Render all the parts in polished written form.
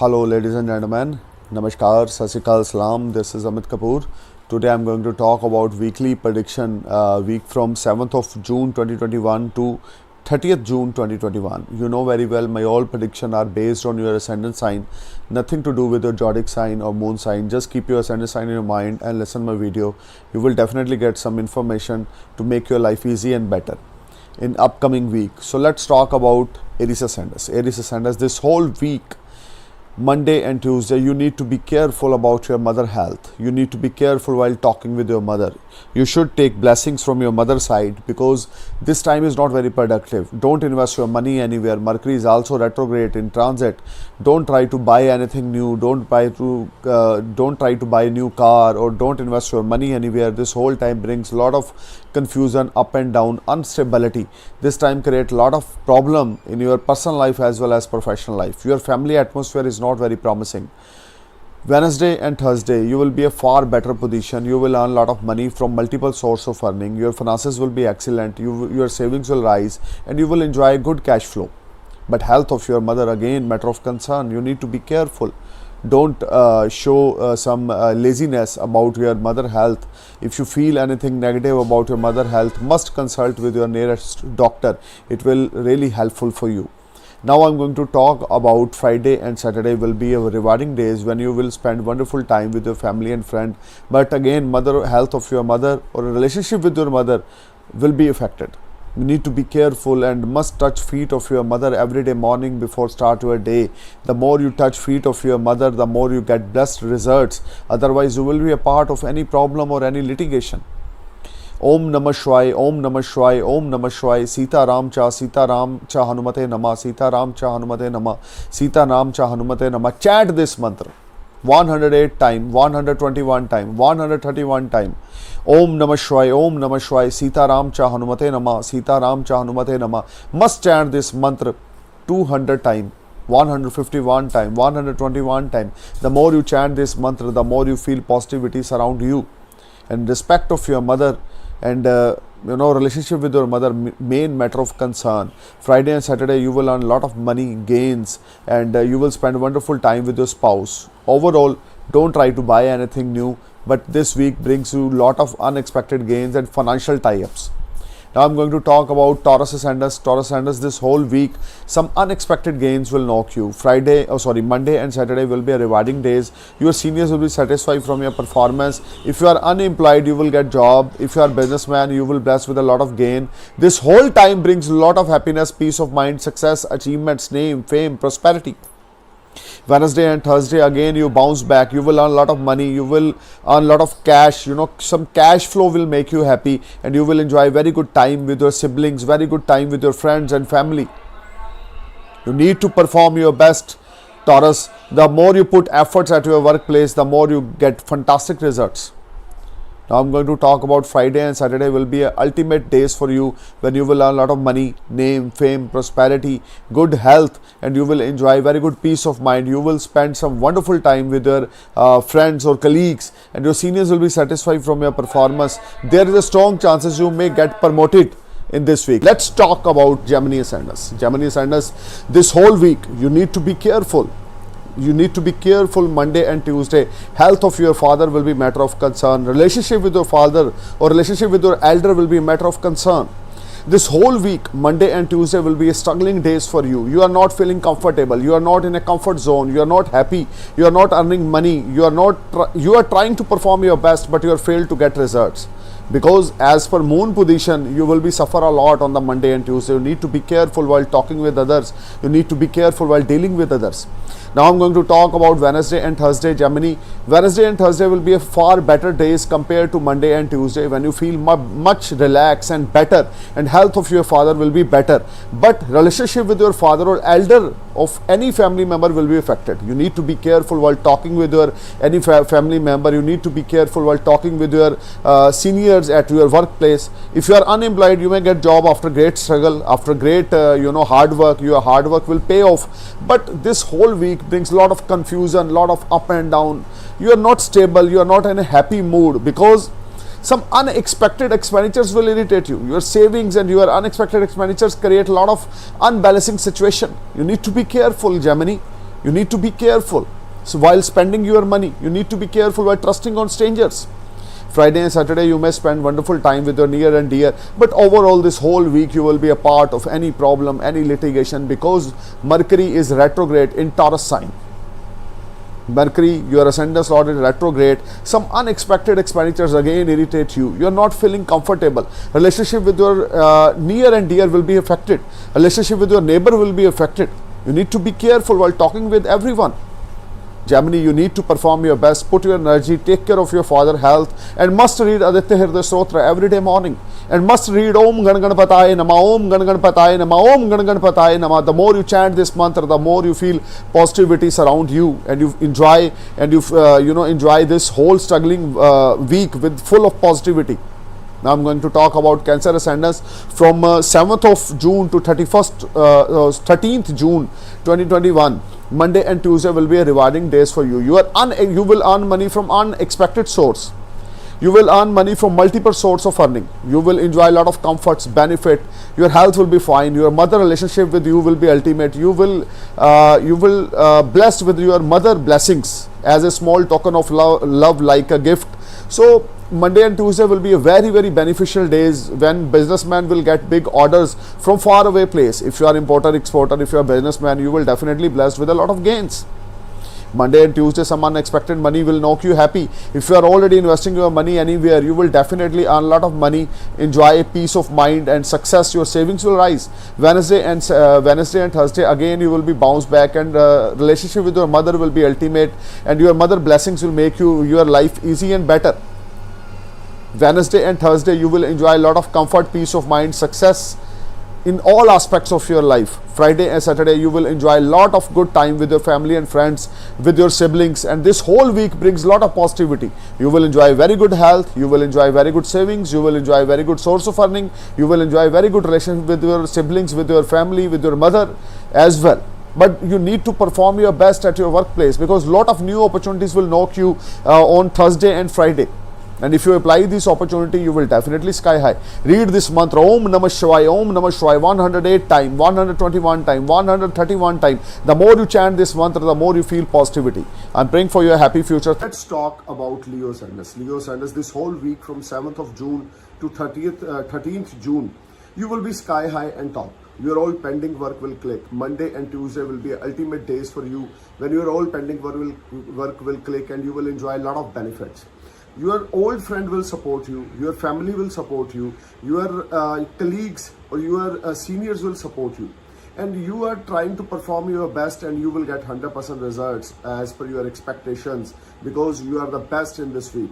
Hello, ladies and gentlemen. Namaskar, Sasikal Salam. This is Amit Kapoor. Today I'm going to talk about weekly prediction week from 7th of June 2021 to 30th June 2021. You know very well my all prediction are based on your ascendant sign, nothing to do with your zodiac sign or moon sign. Just keep your ascendant sign in your mind and listen my video. You will definitely get some information to make your life easy and better in upcoming week. So let's talk about Aries Ascendants. Aries Ascendants, this whole week, Monday and Tuesday, you need to be careful about your mother health. You need to be careful while talking with your mother. You should take blessings from your mother's side because this time is not very productive. Don't invest your money anywhere. Mercury is also retrograde in transit. Don't try to buy anything new. Don't try to buy a new car, or don't invest your money anywhere. This whole time brings a lot of confusion, up and down, instability. This time create a lot of problem in your personal life as well as professional life. Your family atmosphere is not very promising. Wednesday and Thursday, you will be a far better position. You will earn a lot of money from multiple source of earning. Your finances will be excellent. Your savings will rise and you will enjoy good cash flow. But health of your mother, again, matter of concern. You need to be careful. Don't show some laziness about your mother health. If you feel anything negative about your mother health, must consult with your nearest doctor. It will really helpful for you. Now I'm going to talk about Friday and Saturday will be a rewarding days when you will spend wonderful time with your family and friend. But again, mother health of your mother or a relationship with your mother will be affected. You need to be careful and must touch feet of your mother every day morning before start your day. The more you touch feet of your mother, the more you get blessed results. Otherwise, you will be a part of any problem or any litigation. Om Namah Shivaya, Om Namah Shivaya, Om Namah Shivaya, Sita Ram Cha Hanumate Namah, Sita Ram Cha Hanumate Namah, Sita Ram Cha Hanumate Namah. Chant this mantra 108 times, 121 times, 131 times. Om Namah Shivaya, Om Namah Shivaya, Sita Ram Cha Hanumate Namah, Sita Ram Cha Hanumate Namah. Must chant this mantra 200 times. 151 times, 121 times. The more you chant this mantra, the more you feel positivity surround you. And respect of your mother and relationship with your mother, main matter of concern. Friday and Saturday you will earn a lot of money gains and you will spend wonderful time with your spouse. Overall, don't try to buy anything new, but this week brings you a lot of unexpected gains and financial tie-ups. Now I'm going to talk about Taurus Ascendants. Taurus Ascendants, this whole week, some unexpected gains will knock you. Monday and Saturday will be a rewarding days. Your seniors will be satisfied from your performance. If you are unemployed, you will get job. If you are businessman, you will bless with a lot of gain. This whole time brings a lot of happiness, peace of mind, success, achievements, name, fame, prosperity. Wednesday and Thursday, again you bounce back. You will earn a lot of money. You will earn a lot of cash. Some cash flow will make you happy and you will enjoy very good time with your siblings, very good time with your friends and family. You need to perform your best, Taurus. The more you put efforts at your workplace, the more you get fantastic results. Now I'm going to talk about Friday and Saturday will be ultimate days for you when you will earn a lot of money, name, fame, prosperity, good health, and you will enjoy very good peace of mind. You will spend some wonderful time with your friends or colleagues and your seniors will be satisfied from your performance. There is a strong chances you may get promoted in this week. Let's talk about Gemini Ascendants. Gemini Ascendants, this whole week you need to be careful. You need to be careful Monday and Tuesday. Health of your father will be matter of concern. Relationship with your father or relationship with your elder will be a matter of concern. This whole week, Monday and Tuesday will be struggling days for you. You are not feeling comfortable. You are not in a comfort zone. You are not happy. You are not earning money. You are trying to perform your best, but you are failed to get results. Because as per moon position, you will be suffer a lot on the Monday and Tuesday. You need to be careful while talking with others. You need to be careful while dealing with others. Now I'm going to talk about Wednesday and Thursday, Gemini. Wednesday and Thursday will be a far better days compared to Monday and Tuesday when you feel much relaxed and better, and health of your father will be better. But relationship with your father or elder of any family member will be affected. You need to be careful while talking with your any family member. You need to be careful while talking with your seniors at your workplace. If you are unemployed, you may get job after great struggle, after great hard work. Your hard work will pay off. But this whole week brings a lot of confusion, a lot of up and down. You are not stable. You are not in a happy mood because some unexpected expenditures will irritate you. Your savings and your unexpected expenditures create a lot of unbalancing situation. You need to be careful, Gemini. You need to be careful. So while spending your money, you need to be careful while trusting on strangers. Friday and Saturday you may spend wonderful time with your near and dear, but overall this whole week you will be a part of any problem, any litigation, because Mercury is retrograde in Taurus sign. Mercury, your ascendant lord, is retrograde. Some unexpected expenditures again irritate you. You are not feeling comfortable. Relationship with your near and dear will be affected. Relationship with your neighbor will be affected. You need to be careful while talking with everyone. Gemini, you need to perform your best, put your energy, take care of your father health, and must read Aditya Hriday Stotra every day morning, and must read Om Gan Ganapataye Nama, Om Gan Ganapataye Nama, Om Gan Ganapataye Nama. The more you chant this mantra, the more you feel positivity surround you, and you enjoy, and you enjoy this whole struggling week with full of positivity. Now I'm going to talk about Cancer ascendants from 7th of June to 13th June 2021. Monday and Tuesday will be a rewarding days for you. You will earn money from unexpected source. You will earn money from multiple sources of earning. You will enjoy a lot of comforts, benefit. Your health will be fine. Your mother relationship with you will be ultimate. You will blessed with your mother blessings as a small token of love like a gift. So Monday and Tuesday will be a very, very beneficial days when businessmen will get big orders from far away place. If you are importer, exporter, if you are businessman, you will definitely blessed with a lot of gains. Monday and Tuesday, some unexpected money will knock you happy. If you are already investing your money anywhere, you will definitely earn a lot of money, enjoy a peace of mind and success. Your savings will rise. Wednesday and Thursday, again you will be bounced back, and relationship with your mother will be ultimate, and your mother blessings will make your life easy and better. Wednesday and Thursday, you will enjoy a lot of comfort, peace of mind, success in all aspects of your life. Friday and Saturday, you will enjoy a lot of good time with your family and friends, with your siblings, and this whole week brings a lot of positivity. You will enjoy very good health, you will enjoy very good savings, you will enjoy very good source of earning, you will enjoy very good relationship with your siblings, with your family, with your mother as well. But you need to perform your best at your workplace, because a lot of new opportunities will knock you on Thursday and Friday. And if you apply this opportunity, you will definitely sky high. Read this mantra, Om Namah Shivaya, Om Namah Shivaya, 108 times, 121 times, 131 times. The more you chant this mantra, the more you feel positivity. I'm praying for your happy future. Let's talk about Leo ascendants. Leo ascendants, this whole week from 7th of June to 13th June, you will be sky high and top. Your all pending work will click. Monday and Tuesday will be ultimate days for you, when your all pending work will click, and you will enjoy a lot of benefits. Your old friend will support you, your family will support you, your colleagues or your seniors will support you, and you are trying to perform your best, and you will get 100% results as per your expectations, because you are the best in this week.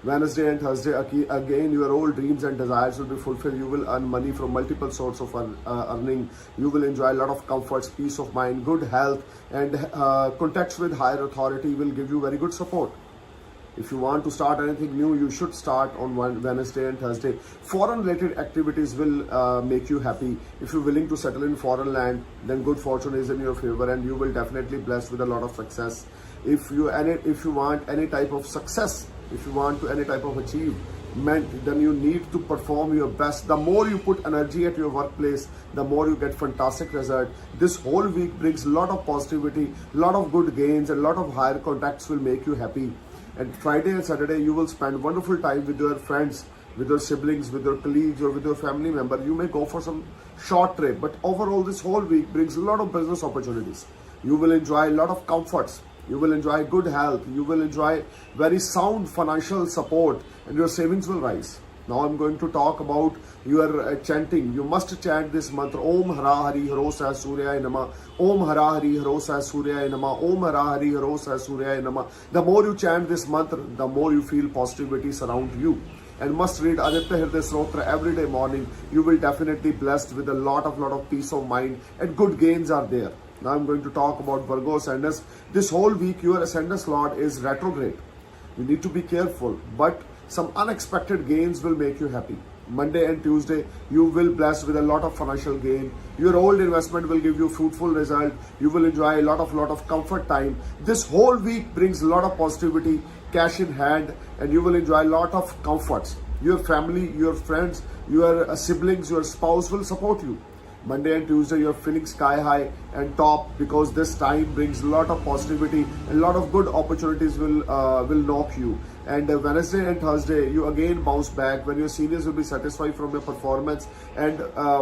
Wednesday and Thursday, again your old dreams and desires will be fulfilled. You will earn money from multiple sources of earning. You will enjoy a lot of comforts, peace of mind, good health, and contacts with higher authority will give you very good support. If you want to start anything new, you should start on Wednesday and Thursday. Foreign related activities will make you happy. If you're willing to settle in foreign land, then good fortune is in your favor, and you will definitely blessed with a lot of success. If you want any type of success, if you want to any type of achievement, then you need to perform your best. The more you put energy at your workplace, the more you get fantastic result. This whole week brings a lot of positivity, a lot of good gains, and a lot of higher contacts will make you happy. And Friday and Saturday, you will spend wonderful time with your friends, with your siblings, with your colleagues, or with your family member. You may go for some short trip, but overall this whole week brings a lot of business opportunities. You will enjoy a lot of comforts. You will enjoy good health. You will enjoy very sound financial support, and your savings will rise. Now I'm going to talk about your chanting. You must chant this mantra, Om Hara Hari Haro Sah Suryaya Nama, Om Hara Hari Haro Sah Suryaya Nama, Om Hara Hari Haro Sah Suryaya Nama. The more you chant this mantra, the more you feel positivity surround you. And must read Aditya Hriday Stotra every day morning. You will definitely blessed with a lot of peace of mind, and good gains are there. Now I'm going to talk about Virgo ascendants. This whole week your ascendant lord is retrograde. You need to be careful, but some unexpected gains will make you happy. Monday and Tuesday, you will bless with a lot of financial gain. Your old investment will give you fruitful result. You will enjoy a lot of comfort time. This whole week brings a lot of positivity, cash in hand, and you will enjoy a lot of comforts. Your family, your friends, your siblings, your spouse will support you. Monday and Tuesday you're feeling sky high and top, because this time brings a lot of positivity and a lot of good opportunities will knock you. And Wednesday and Thursday you again bounce back when your seniors will be satisfied from your performance, and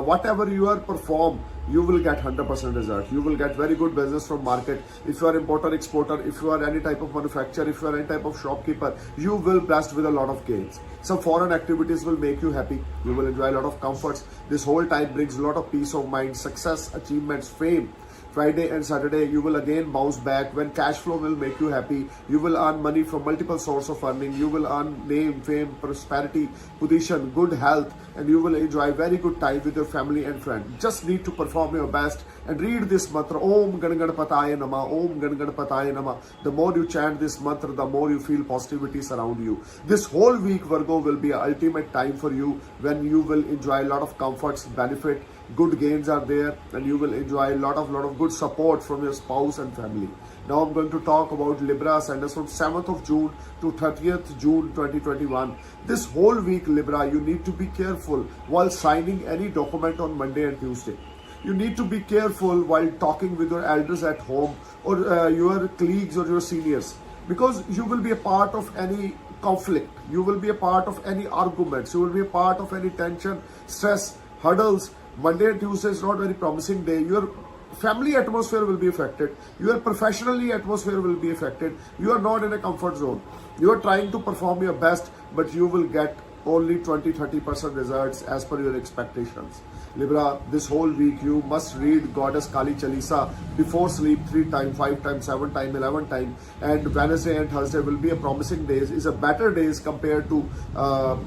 whatever you are perform, you will get 100% result. You will get very good business from market. If you are importer exporter, if you are any type of manufacturer, if you are any type of shopkeeper, you will blessed with a lot of gains. Some foreign activities will make you happy. You will enjoy a lot of comforts. This whole time brings a lot of peace of mind, success, achievements, fame. Friday and Saturday you will again bounce back when cash flow will make you happy. You will earn money from multiple sources of earning. You will earn name, fame, prosperity, position, good health, and you will enjoy very good time with your family and friends. Just need to perform your best and read this mantra, Om Gan Ganapataya Nama, Om Gan Ganapataya Nama. The more you chant this mantra, the more you feel positivity surround you. This whole week, Virgo, will be an ultimate time for you when you will enjoy a lot of comforts, benefit, good gains are there, and you will enjoy a lot of good support from your spouse and family. Now I'm going to talk about Libra ascendants from 7th of June to 30th June 2021. This whole week, Libra, you need to be careful while signing any document on Monday and Tuesday. You need to be careful while talking with your elders at home, or your colleagues or your seniors, because you will be a part of any conflict. You will be a part of any arguments. You will be a part of any tension, stress, hurdles. Monday and Tuesday is not very promising day. Your family atmosphere will be affected. Your professionally atmosphere will be affected. You are not in a comfort zone. You are trying to perform your best, but you will get only 20-30% results as per your expectations. Libra, this whole week you must read Goddess Kali Chalisa before sleep 3 times, 5 times, 7 times, 11 times. And Wednesday and Thursday will be a promising days, is a better days compared to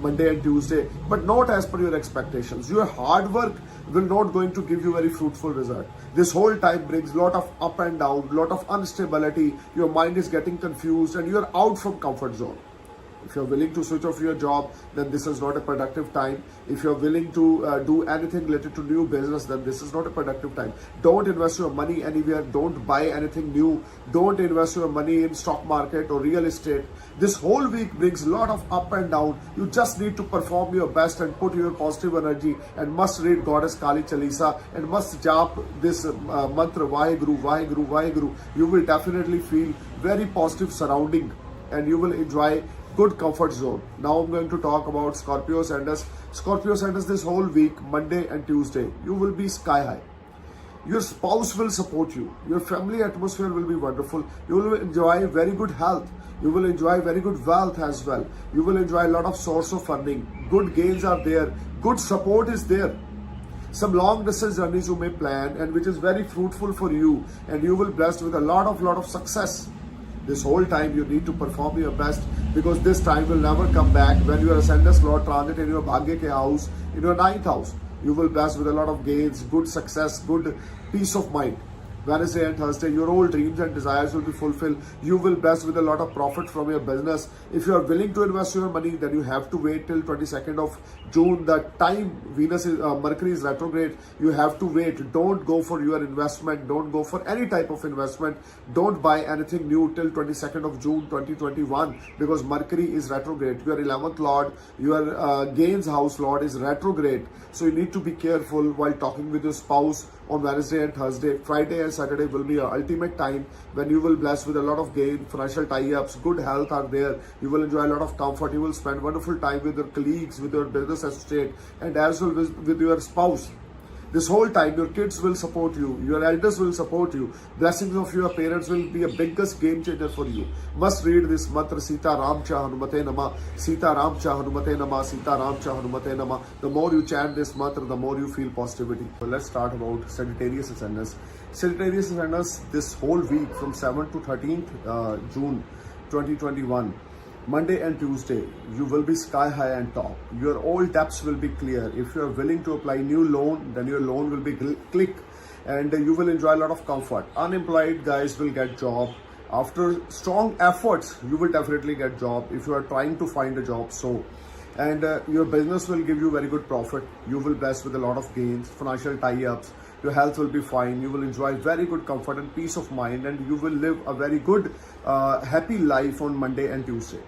Monday and Tuesday, but not as per your expectations. Your hard work will not going to give you very fruitful result. This whole time brings lot of up and down, lot of instability. Your mind is getting confused and you are out from comfort zone. If you're willing to switch off your job, then this is not a productive time. If you're willing to do anything related to new business, then this is not a productive time. Don't invest your money anywhere. Don't buy anything new. Don't invest your money in stock market or real estate. This whole week brings a lot of up and down. You just need to perform your best and put your positive energy, and must read Goddess Kali Chalisa and must jap this mantra, Vaheguru, Vaheguru, Vaheguru. You will definitely feel very positive surrounding and you will enjoy good comfort zone. Now I'm going to talk about Scorpio ascendants. Scorpio ascendants, this whole week, Monday and Tuesday, you will be sky high. Your spouse will support you. Your family atmosphere will be wonderful. You will enjoy very good health. You will enjoy very good wealth as well. You will enjoy a lot of source of earning. Good gains are there. Good support is there. Some long distance journeys you may plan, and which is very fruitful for you, and you will be blessed with a lot of success. This whole time you need to perform your best, because this time will never come back when your ascendant Lord transit in your Bhagya ke house, in your 9th house. You will be blessed with a lot of gains, good success, good peace of mind. Wednesday and Thursday, your old dreams and desires will be fulfilled. You will bless with a lot of profit from your business. If you are willing to invest your money, then you have to wait till 22nd of June. The time Mercury is retrograde, you have to wait. Don't go for your investment. Don't go for any type of investment. Don't buy anything new till 22nd of June 2021, because Mercury is retrograde. Your 11th Lord, your gains house Lord is retrograde. So you need to be careful while talking with your spouse on Wednesday and Thursday. Friday and Saturday will be your ultimate time when you will bless with a lot of gain, financial tie-ups, good health are there. You will enjoy a lot of comfort. You will spend wonderful time with your colleagues, with your business associate, and as well with your spouse. This whole time, your kids will support you, your elders will support you. Blessings of your parents will be a biggest game changer for you. Must read this mantra, Sita Ram Cha Hanumate Nama, Sita Ram Cha Hanumate Nama, Sita Ram Cha Hanumate Nama. The more you chant this mantra, the more you feel positivity. So let's start about Sagittarius ascendants. Sagittarius ascendants, this whole week from 7th to 13th June 2021. Monday and Tuesday, you will be sky high and top. Your old debts will be clear. If you are willing to apply new loan, then your loan will be click, and you will enjoy a lot of comfort. Unemployed guys will get job. After strong efforts, you will definitely get job if you are trying to find a job. So, and your business will give you very good profit. You will bless with a lot of gains, financial tie-ups. Your health will be fine. You will enjoy very good comfort and peace of mind, and you will live a very good, happy life on Monday and Tuesday.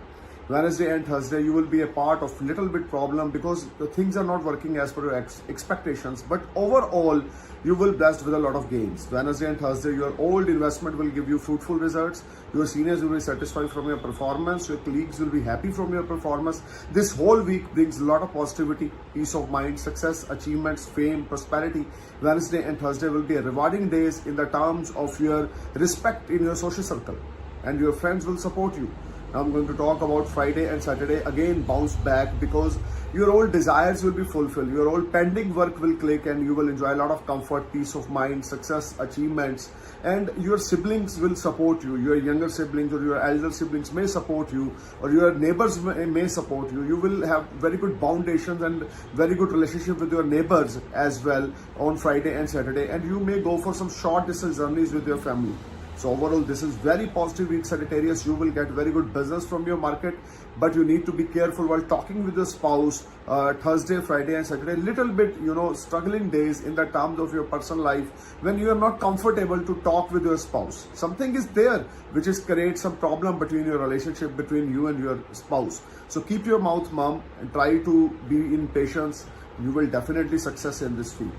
Wednesday and Thursday, you will be a part of little bit problem because the things are not working as per your expectations. But overall, you will blessed with a lot of gains. Wednesday and Thursday, your old investment will give you fruitful results. Your seniors will be satisfied from your performance. Your colleagues will be happy from your performance. This whole week brings a lot of positivity, peace of mind, success, achievements, fame, prosperity. Wednesday and Thursday will be rewarding days in the terms of your respect in your social circle, and your friends will support you. Now I'm going to talk about Friday and Saturday. Again, bounce back because your old desires will be fulfilled. Your old pending work will click and you will enjoy a lot of comfort, peace of mind, success, achievements. And your siblings will support you. Your younger siblings or your elder siblings may support you, or your neighbors may support you. You will have very good foundations and very good relationship with your neighbors as well on Friday and Saturday. And you may go for some short distance journeys with your family. So overall, this is very positive week, Sagittarius. You will get very good business from your market, but you need to be careful while talking with your spouse. Thursday, Friday and Saturday, little bit, struggling days in the terms of your personal life when you are not comfortable to talk with your spouse. Something is there which is create some problem between your relationship, between you and your spouse. So keep your mouth mum and try to be in patience. You will definitely success in this week.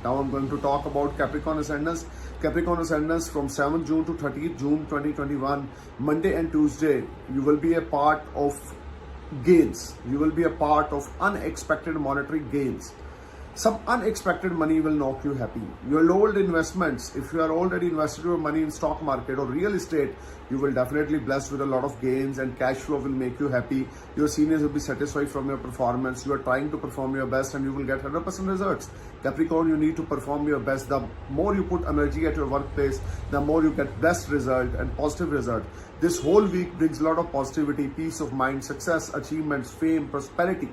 Now I'm going to talk about Capricorn Ascendants. Capricorn Ascendants from 7th June to 30th June 2021, Monday and Tuesday, you will be a part of gains. You will be a part of unexpected monetary gains. Some unexpected money will knock you happy. Your old investments, if you are already invested your money in stock market or real estate, you will definitely blessed with a lot of gains, and cash flow will make you happy. Your seniors will be satisfied from your performance. You are trying to perform your best and you will get 100% results. Capricorn, you need to perform your best. The more you put energy at your workplace, the more you get best result and positive result. This whole week brings a lot of positivity, peace of mind, success, achievements, fame, prosperity.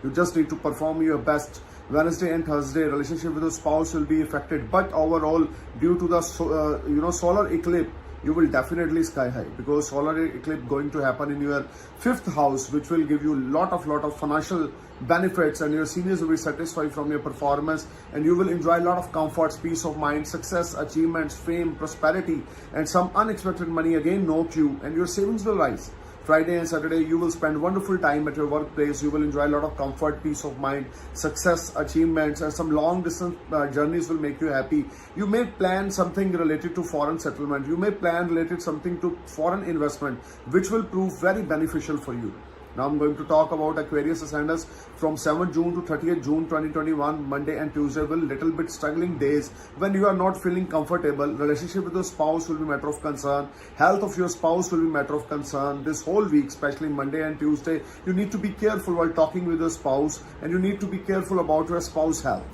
You just need to perform your best. Wednesday and Thursday, relationship with your spouse will be affected, but overall, due to the solar eclipse, you will definitely sky high, because solar eclipse going to happen in your 5th house, which will give you lot of financial benefits, and your seniors will be satisfied from your performance, and you will enjoy a lot of comforts, peace of mind, success, achievements, fame, prosperity, and some unexpected money again knock you, and your savings will rise. Friday and Saturday, you will spend wonderful time at your workplace. You will enjoy a lot of comfort, peace of mind, success, achievements, and some long distance journeys will make you happy. You may plan something related to foreign settlement. You may plan related something to foreign investment, which will prove very beneficial for you. Now I'm going to talk about Aquarius Ascendants from 7th June to 30th June 2021, Monday and Tuesday will little bit struggling days when you are not feeling comfortable. Relationship with your spouse will be matter of concern. Health of your spouse will be matter of concern. This whole week, especially Monday and Tuesday, you need to be careful while talking with your spouse, and you need to be careful about your spouse's health.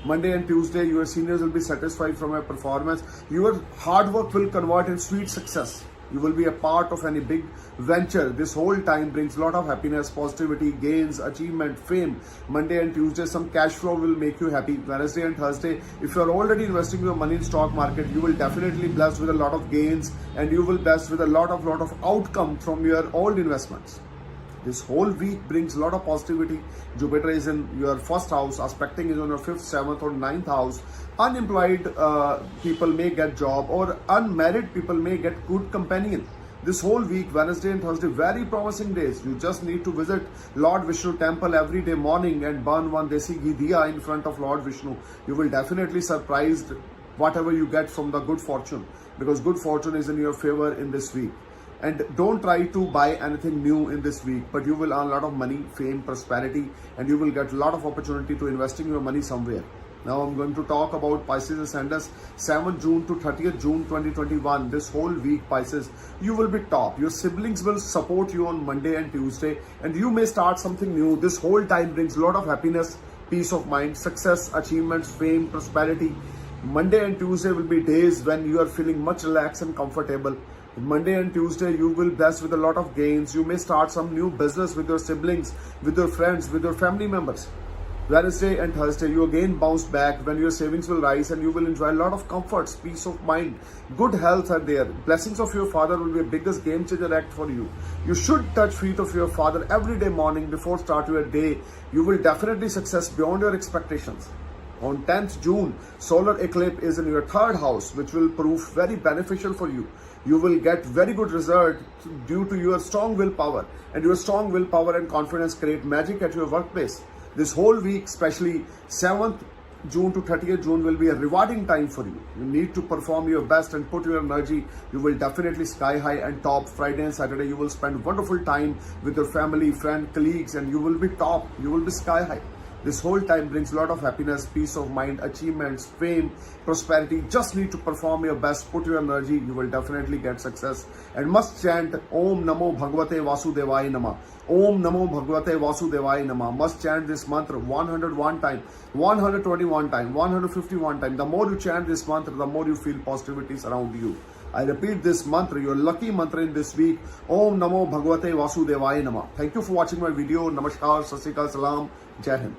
Monday and Tuesday, your seniors will be satisfied from your performance. Your hard work will convert in sweet success. You will be a part of any big venture. This whole time brings a lot of happiness, positivity, gains, achievement, fame. Monday and Tuesday, some cash flow will make you happy. Wednesday and Thursday, if you are already investing your money in stock market, you will definitely blessed with a lot of gains, and you will blessed with a lot of outcome from your old investments. This whole week brings a lot of positivity. Jupiter is in your 1st house, aspecting is on your 5th, 7th or 9th house. Unemployed people may get job, or unmarried people may get good companion. This whole week, Wednesday and Thursday, very promising days. You just need to visit Lord Vishnu temple every day morning and burn one desi ghee diya in front of Lord Vishnu. You will definitely surprised whatever you get from the good fortune, because good fortune is in your favor in this week. And don't try to buy anything new in this week, but you will earn a lot of money, fame, prosperity, and you will get a lot of opportunity to investing your money somewhere. Now I'm going to talk about Pisces Ascendants, 7th June to 30th June 2021. This whole week, Pisces, you will be top. Your siblings will support you on Monday and Tuesday, and you may start something new. This whole time brings a lot of happiness, peace of mind, success, achievements, fame, prosperity. Monday and Tuesday will be days when you are feeling much relaxed and comfortable. Monday and Tuesday, you will bless with a lot of gains. You may start some new business with your siblings, with your friends, with your family members. Wednesday and Thursday, you again bounce back when your savings will rise, and you will enjoy a lot of comforts, peace of mind, good health are there. Blessings of your father will be a biggest game changer act for you. You should touch feet of your father every day morning before start your day. You will definitely success beyond your expectations. On 10th June, solar eclipse is in your 3rd house, which will prove very beneficial for you. You will get very good result due to your strong willpower, and your strong willpower and confidence create magic at your workplace. This whole week, especially 7th June to 30th June, will be a rewarding time for you. You need to perform your best and put your energy. You will definitely sky high and top. Friday and Saturday, you will spend wonderful time with your family, friend, colleagues, and you will be top. You will be sky high. This whole time brings a lot of happiness, peace of mind, achievements, fame, prosperity. Just need to perform your best, put your energy, you will definitely get success. And must chant Om Namo Bhagavate Vasudevaya Namah. Om Namo Bhagavate Vasudevaya Namah. Must chant this mantra 101 times, 121 times, 151 times. The more you chant this mantra, the more you feel positivity surround you. I repeat this mantra, your lucky mantra in this week. Om Namo Bhagavate Vasudevaya Namah. Thank you for watching my video. Namaskar, Sat Sri Akal, Salam, Jai Hind.